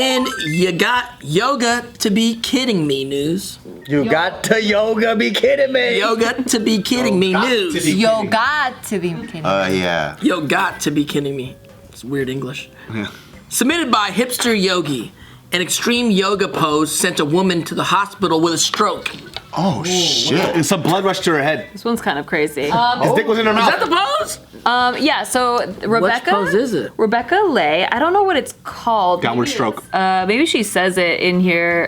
And you got yoga to be kidding me news. You got to yoga be kidding me. Yoga to be kidding me news. Yo got to be kidding me. Yeah. Yo got to be kidding me. It's weird English. Yeah. Submitted by Hipster Yogi. An extreme yoga pose sent a woman to the hospital with a stroke. Oh, shit. And some blood rushed to her head. This one's kind of crazy. His dick was in her Is mouth. that the pose? Yeah, so Rebecca. Which pose is it? Rebecca Lay. I don't know what it's called. Downward stroke. Maybe she says it in here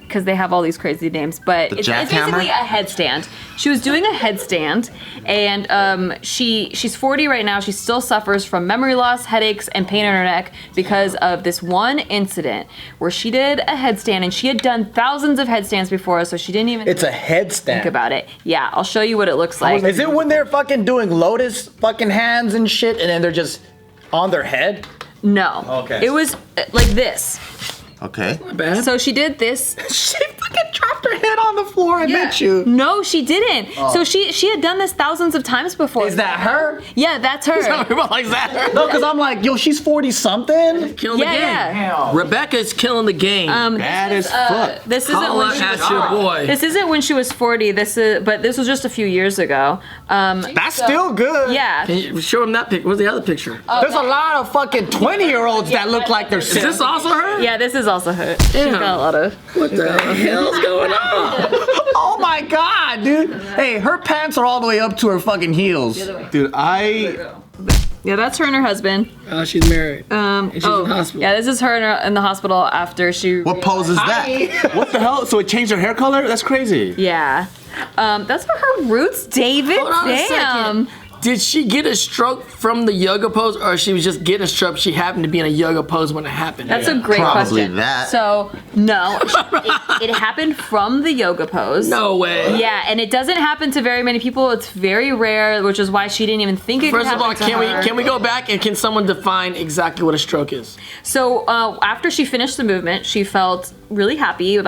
because they have all these crazy names, but it's basically a headstand. She was doing a headstand, and she's 40 right now. She still suffers from memory loss, headaches, and pain in her neck because of this one incident where she did a headstand, and she had done thousands of headstands before, so she didn't even It's a headstand. think about it. Yeah, I'll show you what it looks like. Is it when they're fucking doing lotus fucking hands and shit, and then they're just on their head? No. Okay. It was like this. Okay. Not bad. So she did this. She fucking dropped her head on the floor. I bet you. No, she didn't. So she had done this thousands of times before. Is that her? Yeah, that's her. like that. No, because I'm like, yo, she's 40 something. Killing the game. Yeah. Rebecca's killing the game. Bad as fuck. This isn't Holla when she at was. your boy. This isn't when she was 40. But this was just a few years ago. That's still good. Yeah. Can you show him that picture? What's the other picture? There's a lot of fucking 20-year-olds that look like they're Is this also her? Yeah, this is also her. She's got a lot of. What the hell's going on? Oh my god, dude. Hey, her pants are all the way up to her fucking heels. Dude, Yeah, that's her and her husband. She's married. And she's in the hospital. Yeah, this is her in the hospital after she. What pose is that? what the hell? So it changed her hair color? That's crazy. Yeah. That's for her roots, David. Hold on a Damn. second. Did she get a stroke from the yoga pose, or she was just getting a stroke? She happened to be in a yoga pose when it happened. That's a great Probably question. that. So, no, it happened from the yoga pose. No way. Yeah, and it doesn't happen to very many people. It's very rare, which is why she didn't even think it could First of happen all, to her. can we go back and can someone define exactly what a stroke is? So after she finished the movement, she felt really happy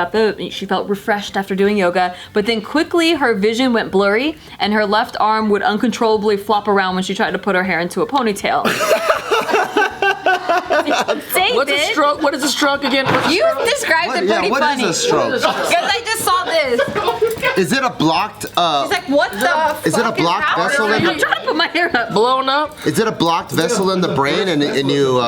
she felt refreshed after doing yoga, but then quickly her vision went blurry and her left arm would uncontrollably flop around when she tried to put her hair into a ponytail. David, What's a stroke? What is a stroke again? What's a you stroke? described it pretty what funny. is a stroke? Because I just saw this. Is it a blocked, It's like, what the is it a blocked vessel in I'm trying to put my hair up. Blown up? is it a blocked vessel in the brain and you,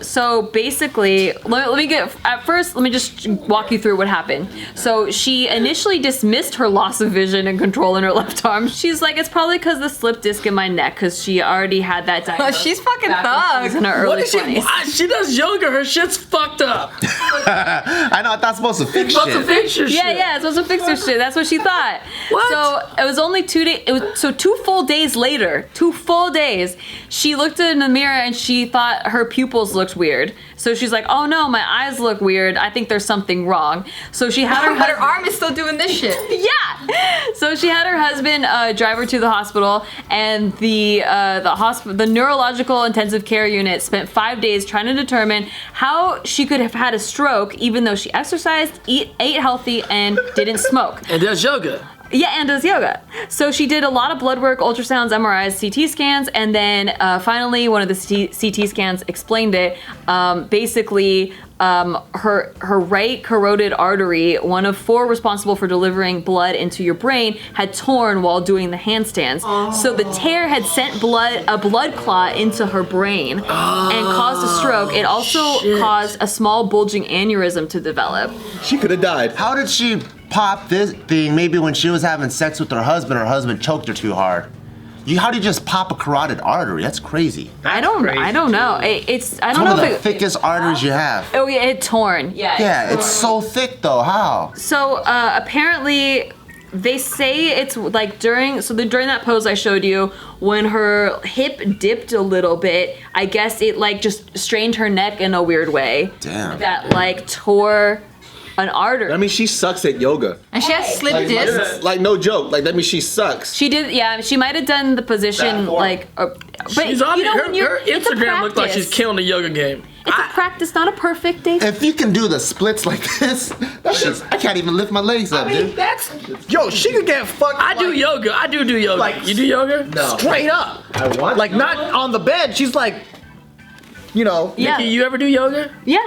So basically, let me just walk you through what happened. So she initially dismissed her loss of vision and control in her left arm. She's like, it's probably because the slip disc in my neck, because she already had that diagnosis. She's fucking She was in her thug. early What is she? 20s. Why? She does yoga. Her shit's fucked up. I know, I thought supposed to fix Supposed to shit. fix your shit. Yeah, it's supposed to fix her shit. That's what she thought. What? So it was only 2 days. So 2 full days later, 2 full days, she looked in the mirror and she thought her pupils looked weird. So she's like, oh no, my eyes look weird. I think there's something wrong. So she had But her arm is still doing this shit. Yeah. So she had her husband drive her to the hospital, and the neurological intensive care unit spent 5 days trying to determine how she could have had a stroke, even though she exercised, ate healthy, and didn't smoke. And does yoga. Yeah, and does yoga. So she did a lot of blood work, ultrasounds, MRIs, CT scans, and then finally one of the CT scans explained it. Basically, her right carotid artery, one of 4 responsible for delivering blood into your brain, had torn while doing the handstands. So the tear had sent a blood clot into her brain and caused a stroke. It also caused a small bulging aneurysm to develop. She could have died. How did she pop this thing? Maybe when she was having sex with her husband choked her too hard. How do you just pop a carotid artery? That's crazy. I don't know. I don't know It's if one of the it. thickest arteries you have. Oh yeah, it torn. Yeah, it's so thick though. How? So apparently, they say it's like during that pose I showed you, when her hip dipped a little bit, I guess it like just strained her neck in a weird way. Damn. That like tore an artery. I mean, she sucks at yoga. And she has slip discs. Like, no joke. Like, that means she sucks. She did, yeah. She might have done the position like, but She's on you know, her, when you're, her it's a Instagram looks like she's practice. killing the yoga game. It's a practice, not a perfect day. If you can do the splits like this, that's just, I can't even lift my legs up, dude. Yo, she could get fucked. I do yoga. I do yoga. Like- You do yoga? No. Straight up. I want Like not on the bed. She's like, you know. Yeah. Nikki, you ever do yoga? Yeah.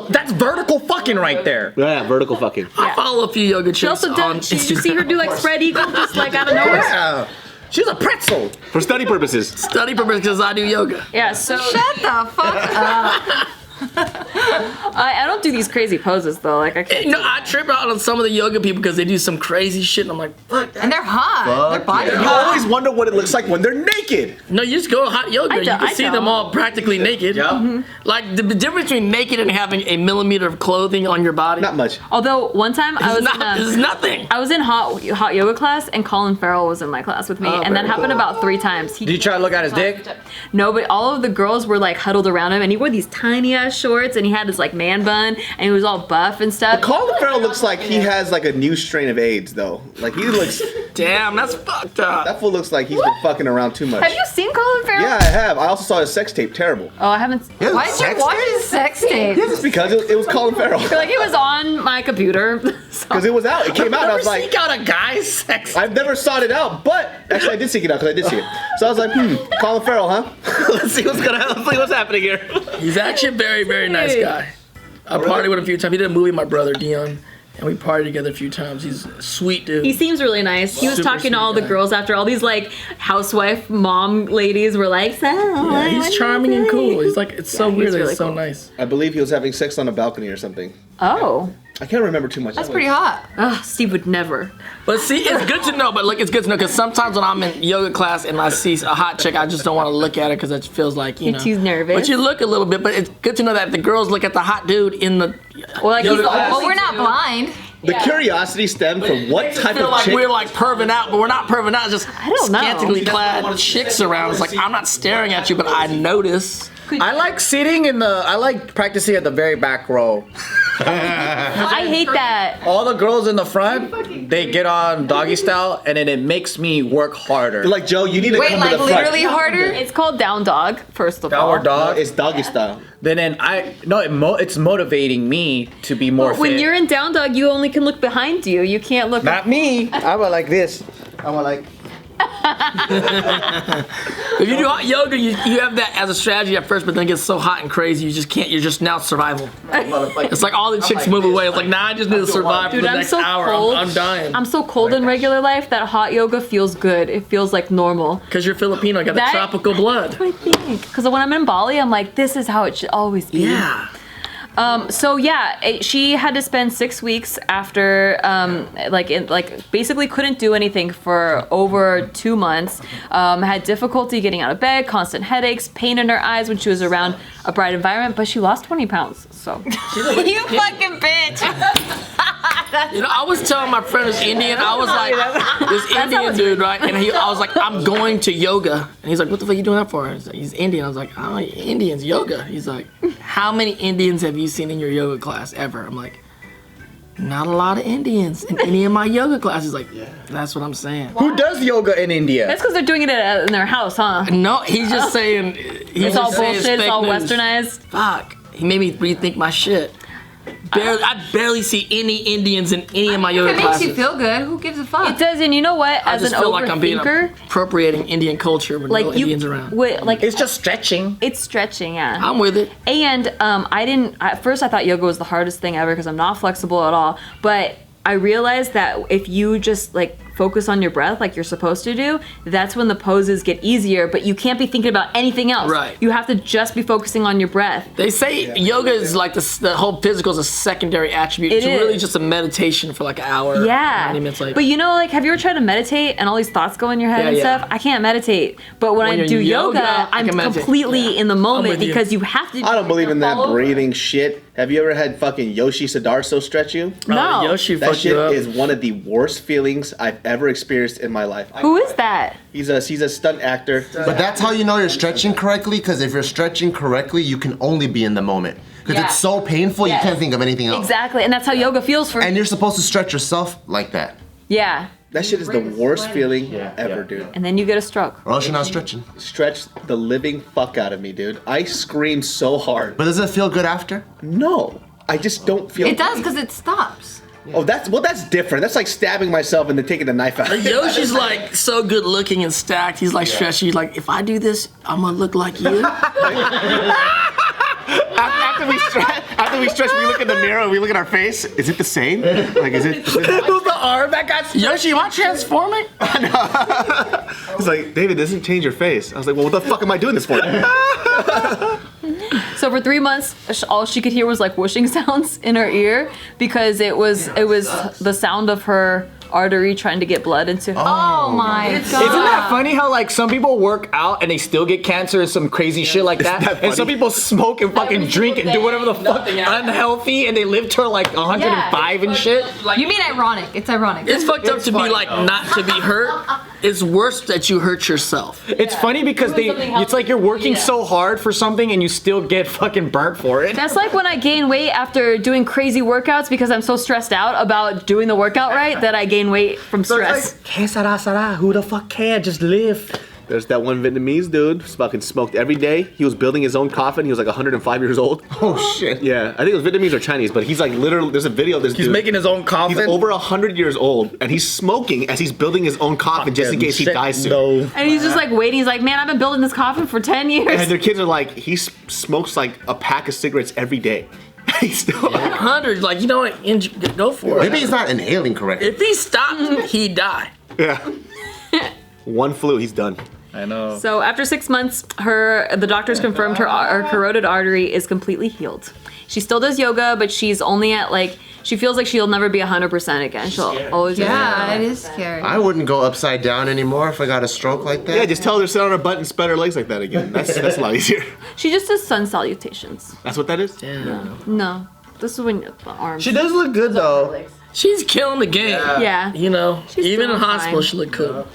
That's vertical fucking right there. Yeah, vertical fucking. I follow a few yoga She chicks also on did. You Instagram. see her do like spread eagle, just like out of nowhere. Yeah. She's a pretzel. For study purposes. Study purpose because I do yoga. Yeah. So Shut the fuck up. I don't do these crazy poses though. Like I can't. No, I trip out on some of the yoga people because they do some crazy shit, and I'm like, fuck that. And they're hot. Their bodies You are hot. always wonder what it looks like when they're naked. No, you just go to hot yoga. You can I see them don't. all practically naked. Yeah. Like the difference between naked and having a millimeter of clothing on your body. Not much. Although one time I was It's nothing. I was in hot yoga class and Colin Farrell was in my class with me, and that happened about 3 times. Did you try to look at his dick? No, but all of the girls were like huddled around him, and he wore these tiny ass shorts, and he had his like man bun, and he was all buff and stuff. Colin Farrell looks like he has like a new strain of AIDS though. Like he looks, Damn, that's fucked up. that fool looks like he's been fucking around too much. Have you seen Colin Farrell? Yeah, I have. I also saw his sex tape. Terrible. Oh, I haven't. Why did you watch his sex tape? Just because it was Colin Farrell. Like it was on my computer. So- Because it was out. It came out. And I was Never like, seek out a guy's sex. I've never sought it out, but actually I did seek it out because I did see it. So I was like, Colin Farrell, huh? Let's see what's happening here. He's actually a very, very nice guy. I partied with him a few times. He did a movie with my brother Dion, and we partied together a few times. He's a sweet dude. He seems really nice. He was Super talking to all sweet the guy. girls after all these like housewife mom ladies were like, so Yeah, what do he's you charming and think?" cool. He's like, it's so Yeah, weird he's that really it's so cool. nice. I believe he was having sex on a balcony or something. Oh, I can't remember too much. That's pretty hot. ugh, Steve would never. But see, it's good to know. But look, it's good to know because sometimes when I'm in yoga class and I see a hot chick, I just don't want to look at her because it feels like you You're know. too nervous. But you look a little bit. But it's good to know that the girls look at the hot dude in the. Well, like he's yoga the class. Well, we're not blind. The curiosity stemmed from what type feel of like chick. we're like perving out, but we're not perving out. It's just don't know. scantily clad chicks around. It's like I'm not staring at you, but I notice. I like sitting I like practicing at the very back row. I hate that. All the girls in the front, they get on doggy style, and then it makes me work harder. They're like, Joe, you need to Wait, come like to the front. literally harder? It's called down dog. First of all, Downward dog. It's doggy style. It's motivating me to be more When fit. you're in down dog, you only can look behind you. You can't look. Not me. I went like this. I went like. If you do hot yoga, you have that as a strategy at first, but then it gets so hot and crazy, you just can't. You're just now survival. It's like all the chicks move away. It's like, nah, I just need to survive for Dude, the I'm next so hour. cold. I'm dying. I'm so cold in regular life that hot yoga feels good. It feels like normal. Because you're Filipino, got the That- tropical blood. I think because when I'm in Bali, I'm like, this is how it should always be. Yeah. So yeah, she had to spend 6 weeks after, basically couldn't do anything for over 2 months. Had difficulty getting out of bed, constant headaches, pain in her eyes when she was around a bright environment, but she lost 20 pounds. So You fucking bitch. You know, I was telling my friend who's Indian, I was like, this Indian dude, right? And I was like, I'm going to yoga. And he's like, what the fuck are you doing that for? He's Indian. I was like, oh, Indians, yoga. He's like, how many Indians have you seen in your yoga class ever? I'm like, not a lot of Indians in any of my yoga classes. Like, that's what I'm saying. Who does yoga in India? that's because they're doing it in their house, huh? No, he's just saying. It's all bullshit. It's all westernized. Fuck. He made me rethink my shit. I barely see any Indians in any of my yoga If it makes classes. you feel good, who gives a fuck? It does, and you know what? I As just an feel like I'm being overthinker, appropriating Indian culture with like no you, Indians around. like It's just stretching. it's stretching, yeah. I'm with it. And I didn't, at first I thought yoga was the hardest thing ever because I'm not flexible at all. But I realized that if you just like focus on your breath like you're supposed to do, that's when the poses get easier, but you can't be thinking about anything else. Right. You have to just be focusing on your breath. They say yoga is like the whole physical is a secondary attribute. It's It really is. just a meditation for like an hour. Yeah. 90 minutes later. But you know, like, have you ever tried to meditate and all these thoughts go in your head Yeah, and yeah. stuff? I can't meditate. But when When I you're do in yoga, I I'm can meditate. completely Yeah. in the moment with you. because you have to. I don't believe in that follow- breathing shit. Have you ever had fucking Yoshi Sadarso stretch you? No. Yoshi That fucked shit you up. is one of the worst feelings I've ever experienced in my life. Who is that? He's a stunt actor. But that's how you know you're stretching correctly, because if you're stretching correctly, you can only be in the moment. Because Yeah. it's so painful, Yes. you can't think of anything else. Exactly, and that's how yoga feels for And me. you're supposed to stretch yourself like that. Yeah. That shit is the worst feeling ever, dude. And then you get a stroke. Or else you're not stretching. Stretched the living fuck out of me, dude. I screamed so hard. But does it feel good after? No, I just don't feel. It does because it stops. Oh, that's different. That's like stabbing myself and then taking the knife out. Yoshi's like so good looking and stacked. He's like stretchy. Like, if I do this, I'm gonna look like you. After we stretch, we look in the mirror, we look at our face. Is it the same? Like, is it? Who's the arm that got Yoshi, am I transforming? He's like, David, this doesn't change your face. I was like, well, what the fuck am I doing this for? So for 3 months, all she could hear was like whooshing sounds in her ear because it was the sound of her artery trying to get blood into her. Oh my god. Isn't that funny how like some people work out and they still get cancer and some crazy shit like that? And some people smoke and fucking drink and do whatever the fuck unhealthy and they live to like 105 and shit? You mean ironic? It's ironic. It's fucked up to be like not to be hurt. It's worse that you hurt yourself. It's funny because it's like you're working so hard for something and you still get fucking burnt for it. That's like when I gain weight after doing crazy workouts because I'm so stressed out about doing the workout right that I gain weight from stress. Que sara sara, who the fuck can? Just live. There's that one Vietnamese dude who's fucking smoked every day. He was building his own coffin. He was like 105 years old. Oh shit. Yeah, I think it was Vietnamese or Chinese, but he's like literally, there's a video of this He's dude. making his own coffin. He's over 100 years old, and he's smoking as he's building his own coffin just in case he dies soon. No. And he's just like waiting. He's like, man, I've been building this coffin for 10 years. And their kids are like, he smokes like a pack of cigarettes every day. He's still 100, like, you know what? Go for it. Maybe he's not inhaling correctly. If he stopped, he'd die. Yeah. One flu, he's done. I know. So after 6 months, the doctors confirmed her carotid artery is completely healed. She still does yoga, but she's only at like, she feels like she'll never be 100% again. She'll always be Yeah, it is scary. I wouldn't go upside down anymore if I got a stroke like that. Yeah, just tell her to sit on her butt and spread her legs like that again. That's a lot easier. She just does sun salutations. That's what that is? No, this is when the arms. She does look good though. She's killing the game. Yeah. You know, She's even in doing hospital, fine. she looked cool.